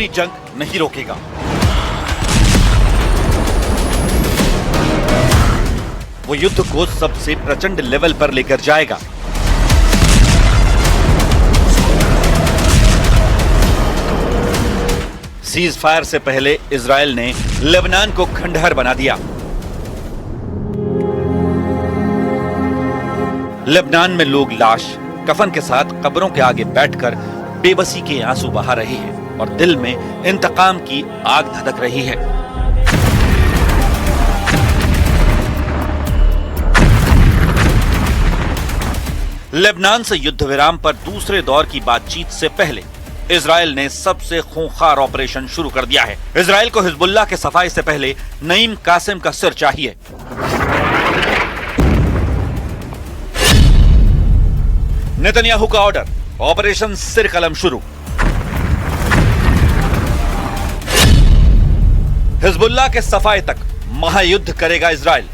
अपनी जंग नहीं रोकेगा। वो युद्ध को सबसे प्रचंड लेवल पर लेकर जाएगा। सीज फायर से पहले इजराइल ने लेबनान को खंडहर बना दिया। लेबनान में लोग लाश कफन के साथ कब्रों के आगे बैठकर बेबसी के आंसू बहा रहे हैं और दिल में इंतकाम की आग धधक रही है। लेबनान से युद्ध विराम पर दूसरे दौर की बातचीत से पहले इजराइल ने सबसे खूंखार ऑपरेशन शुरू कर दिया है। इजराइल को हिजबुल्लाह के सफाई से पहले नईम कासिम का सिर चाहिए। नेतन्याहू का ऑर्डर, ऑपरेशन सिर कलम शुरू। हिजबुल्लाह के सफाई तक महायुद्ध करेगा इजराइल।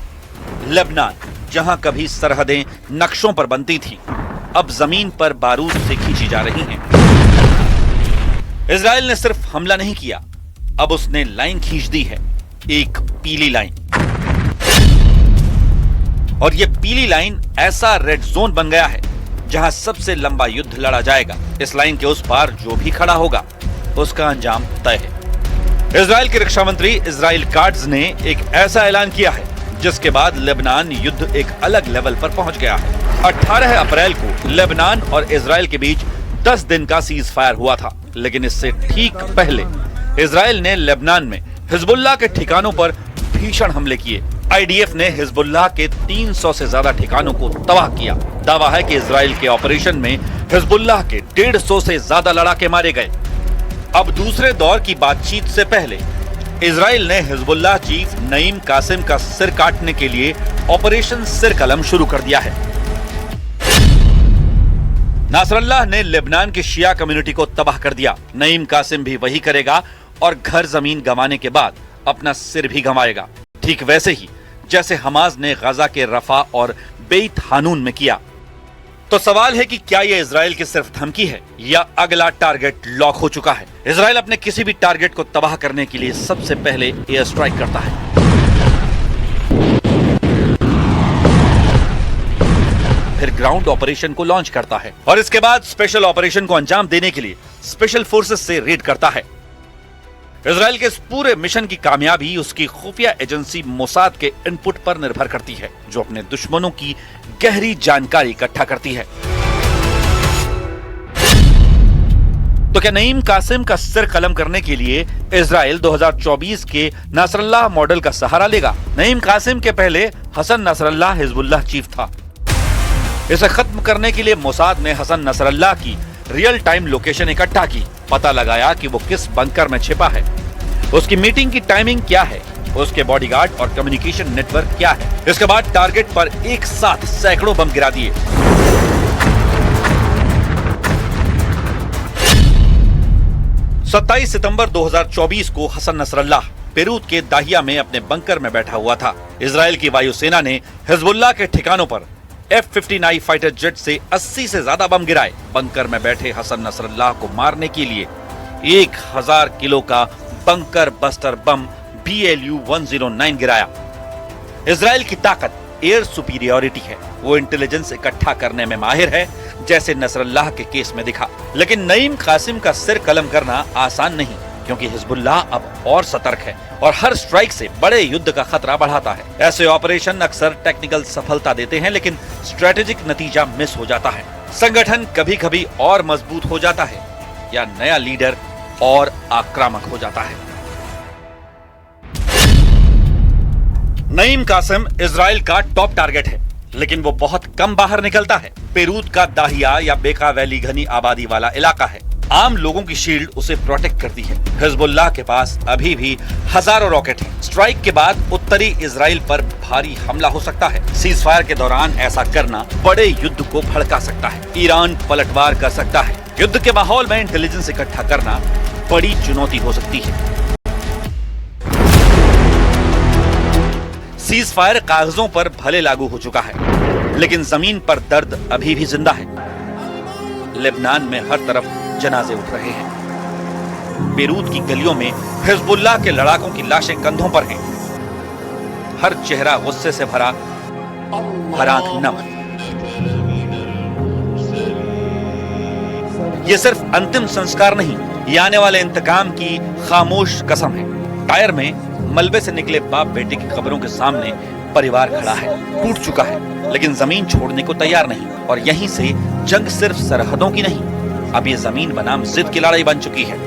लेबनान, जहां कभी सरहदें नक्शों पर बनती थीं, अब जमीन पर बारूद से खींची जा रही हैं। इजराइल ने सिर्फ हमला नहीं किया, अब उसने लाइन खींच दी है, एक पीली लाइन। और यह पीली लाइन ऐसा रेड जोन बन गया है जहां सबसे लंबा युद्ध लड़ा जाएगा। इस लाइन के उस पार जो भी खड़ा होगा उसका अंजाम तय है। इजराइल के रक्षा मंत्री इजराइल काट्ज ने एक ऐसा ऐलान किया है जिसके बाद लेबनान युद्ध एक अलग लेवल पर पहुंच गया है। 18 अप्रैल को लेबनान और इजराइल के बीच 10 दिन का सीज फायर हुआ था, लेकिन इससे ठीक पहले इजराइल ने लेबनान में हिजबुल्लाह के ठिकानों पर भीषण हमले किए। आईडीएफ ने हिजबुल्लाह के 300 से ज्यादा ठिकानों को तबाह किया। दावा है कि इजराइल के ऑपरेशन में हिजबुल्लाह के 150 से ज्यादा लड़ाके मारे गए। अब दूसरे दौर की बातचीत से पहले इजराइल ने हिजबुल्लाह चीफ नईम कासिम का सिर काटने के लिए ऑपरेशन सिर कलम शुरू कर दिया है। नासरल्लाह ने लेबनान की शिया कम्युनिटी को तबाह कर दिया। नईम कासिम भी वही करेगा और घर जमीन गंवाने के बाद अपना सिर भी गंवाएगा, ठीक वैसे ही जैसे हमास ने गजा के रफा और बेत हानून में किया। तो सवाल है कि क्या यह इजराइल की सिर्फ धमकी है या अगला टारगेट लॉक हो चुका है। इजराइल अपने किसी भी टारगेट को तबाह करने के लिए सबसे पहले एयर स्ट्राइक करता है। फिर ग्राउंड ऑपरेशन को लॉन्च करता है और इसके बाद स्पेशल ऑपरेशन को अंजाम देने के लिए स्पेशल फोर्सेस से रेड करता है। इजराइल के इस पूरे मिशन की कामयाबी उसकी खुफिया एजेंसी मोसाद के इनपुट पर निर्भर करती है, जो अपने दुश्मनों की गहरी जानकारी इकट्ठा करती है। तो क्या नईम कासिम का सिर कलम करने के लिए इजराइल 2024 के नासरल्लाह मॉडल का सहारा लेगा? नईम कासिम के पहले हसन नसरल्लाह हिजबुल्लाह चीफ था। इसे खत्म करने के लिए मोसाद ने हसन नसरल्लाह की रियल टाइम लोकेशन इकट्ठा की, पता लगाया कि वो किस बंकर में छिपा है, उसकी मीटिंग की टाइमिंग क्या है, उसके बॉडीगार्ड और कम्युनिकेशन नेटवर्क क्या है। इसके बाद टारगेट पर एक साथ सैकड़ों बम गिरा दिए। 27 सितंबर 2024 को हसन नसरल्लाह बेरूत के दाहिया में अपने बंकर में बैठा हुआ था। इजराइल की वायुसेना ने हिजबुल्लाह के ठिकानों पर F-59 फाइटर जेट से 80 से ज्यादा बम गिराए। बंकर में बैठे हसन नसरल्लाह को मारने के लिए 1000 किलो का बंकर बस्टर बम BLU-109 गिराया। इजराइल की ताकत एयर सुपीरियरिटी है। वो इंटेलिजेंस इकट्ठा करने में माहिर है, जैसे नसरल्लाह के केस में दिखा। लेकिन नईम कासिम का सिर कलम करना आसान नहीं, क्योंकि हिजबुल्लाह अब और सतर्क है और हर स्ट्राइक से बड़े युद्ध का खतरा बढ़ाता है। ऐसे ऑपरेशन अक्सर टेक्निकल सफलता देते हैं, लेकिन स्ट्रेटेजिक नतीजा मिस हो जाता है। संगठन कभी कभी और मजबूत हो जाता है या नया लीडर और आक्रामक हो जाता है। नईम कासिम इजराइल का टॉप टारगेट है, लेकिन वो बहुत कम बाहर निकलता है। बेरूत का दाहिया या बेका वैली घनी आबादी वाला इलाका है। आम लोगों की शील्ड उसे प्रोटेक्ट करती है। हिजबुल्लाह के पास अभी भी हजारों रॉकेट हैं। स्ट्राइक के बाद उत्तरी इजराइल पर भारी हमला हो सकता है। सीज फायर के दौरान ऐसा करना बड़े युद्ध को भड़का सकता है। ईरान पलटवार कर सकता है। युद्ध के माहौल में इंटेलिजेंस इकट्ठा करना बड़ी चुनौती हो सकती है। सीज फायर कागजों पर भले लागू हो चुका है, लेकिन जमीन पर दर्द अभी भी जिंदा है। लेबनान में हर तरफ जनाजे उठ रहे हैं। बेरूत की गलियों में हिजबुल्लाह के लड़ाकों की लाशें कंधों पर हैं। हर चेहरा गुस्से से भरा, हर आंख नम। ये सिर्फ अंतिम संस्कार नहीं, ये आने वाले इंतकाम की खामोश कसम है। टायर में मलबे से निकले बाप बेटे की खबरों के सामने परिवार खड़ा है, टूट चुका है, लेकिन जमीन छोड़ने को तैयार नहीं। और यहीं से जंग सिर्फ सरहदों की नहीं, अब ये जमीन बनाम जिद की लड़ाई बन चुकी है।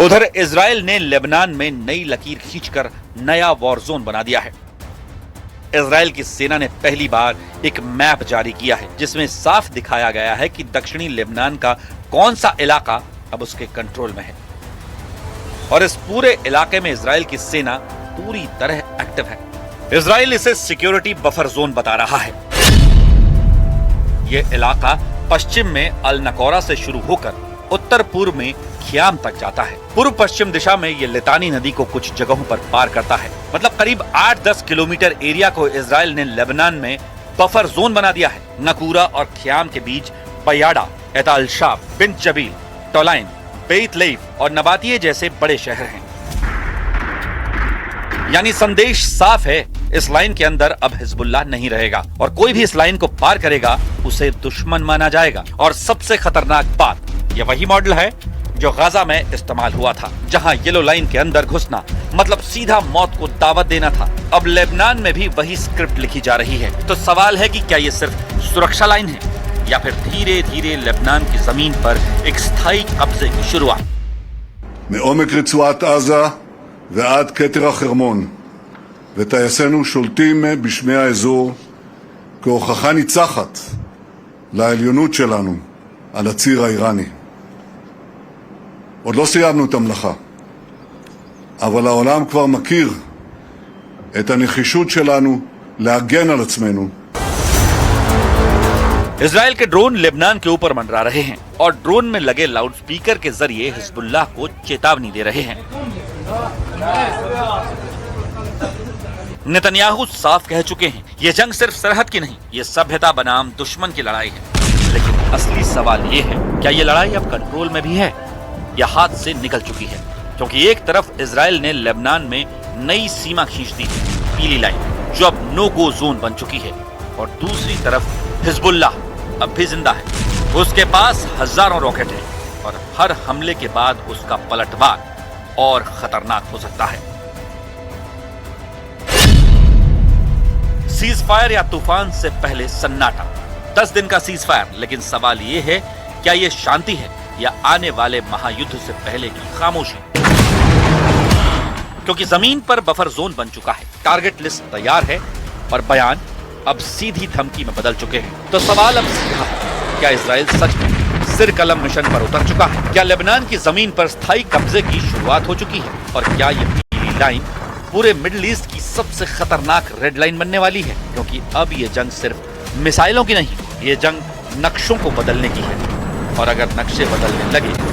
उधर इजराइल ने लेबनान में नई लकीर खींचकर नया वॉर जोन बना दिया है। इजराइल की सेना ने पहली बार एक मैप जारी किया है जिसमें साफ दिखाया गया है कि दक्षिणी लेबनान का कौन सा इलाका अब उसके कंट्रोल में है। और इस पूरे इलाके में इजराइल की सेना पूरी तरह एक्टिव है। इजराइल इसे सिक्योरिटी बफर जोन बता रहा है। यह इलाका पश्चिम में अल नकोरा से शुरू होकर उत्तर पूर्व में ख्याम तक जाता है। पूर्व पश्चिम दिशा में ये लितानी नदी को कुछ जगहों पर पार करता है। मतलब करीब 8-10 किलोमीटर एरिया को इजराइल ने लेबनान में बफर जोन बना दिया है। नकूरा और ख्याम के बीच पयाडा, एताल शाब, बिन जबील, टोलाइन, बेत लेइफ और नबातिये जैसे बड़े शहर हैं। यानी संदेश साफ है, इस लाइन के अंदर अब हिजबुल्लाह नहीं रहेगा और कोई भी इस लाइन को पार करेगा उसे दुश्मन माना जाएगा। और सबसे खतरनाक बात, ये वही मॉडल है जो गाजा में इस्तेमाल हुआ था, जहां येलो लाइन के अंदर घुसना मतलब सीधा मौत को दावत देना था। अब लेबनान में भी वही स्क्रिप्ट लिखी जा रही है। तो सवाल है कि क्या ये सिर्फ सुरक्षा लाइन है या फिर धीरे धीरे लेबनान की जमीन पर एक स्थायी कब्जे की शुरुआत। מעומק רצועת עזה ועד כתר החרמון, וטייסינו שולטים בשמי האזור כהוכחה ניצחת לעליונות שלנו על הציר האיראני. עוד לא סיימנו את המלאכה, אבל העולם כבר מכיר את הנחישות שלנו להגן על עצמנו. इजराइल के ड्रोन लेबनान के ऊपर मंडरा रहे हैं और ड्रोन में लगे लाउडस्पीकर के जरिए हिजबुल्लाह को चेतावनी दे रहे हैं। नेतन्याहू साफ कह चुके हैं, ये जंग सिर्फ सरहद की नहीं, ये सभ्यता बनाम दुश्मन की लड़ाई है। लेकिन असली सवाल ये है, क्या ये लड़ाई अब कंट्रोल में भी है या हाथ से निकल चुकी है? क्योंकि एक तरफ इजराइल ने लेबनान में नई सीमा खींच दी है, पीली लाइन, जो अब नो गो जोन बन चुकी है, और दूसरी तरफ हिजबुल्लाह अब भी जिंदा है। उसके पास हजारों रॉकेट हैं और हर हमले के बाद उसका पलटवार और खतरनाक हो सकता है। सीज फायर या तूफान से पहले सन्नाटा, 10 दिन का सीज फायर। लेकिन सवाल ये है, क्या ये शांति है या आने वाले महायुद्ध से पहले की खामोशी? क्योंकि जमीन पर बफर जोन बन चुका है, टारगेट लिस्ट तैयार है और बयान अब सीधी धमकी में बदल चुके हैं। तो सवाल अब सीधा है, क्या इजराइल सच में सिर कलम मिशन पर उतर चुका है? क्या लेबनान की जमीन पर स्थायी कब्जे की शुरुआत हो चुकी है? और क्या ये पीली लाइन पूरे मिडिल ईस्ट की सबसे खतरनाक रेड लाइन बनने वाली है? क्योंकि अब ये जंग सिर्फ मिसाइलों की नहीं, ये जंग नक्शों को बदलने की है। और अगर नक्शे बदलने लगे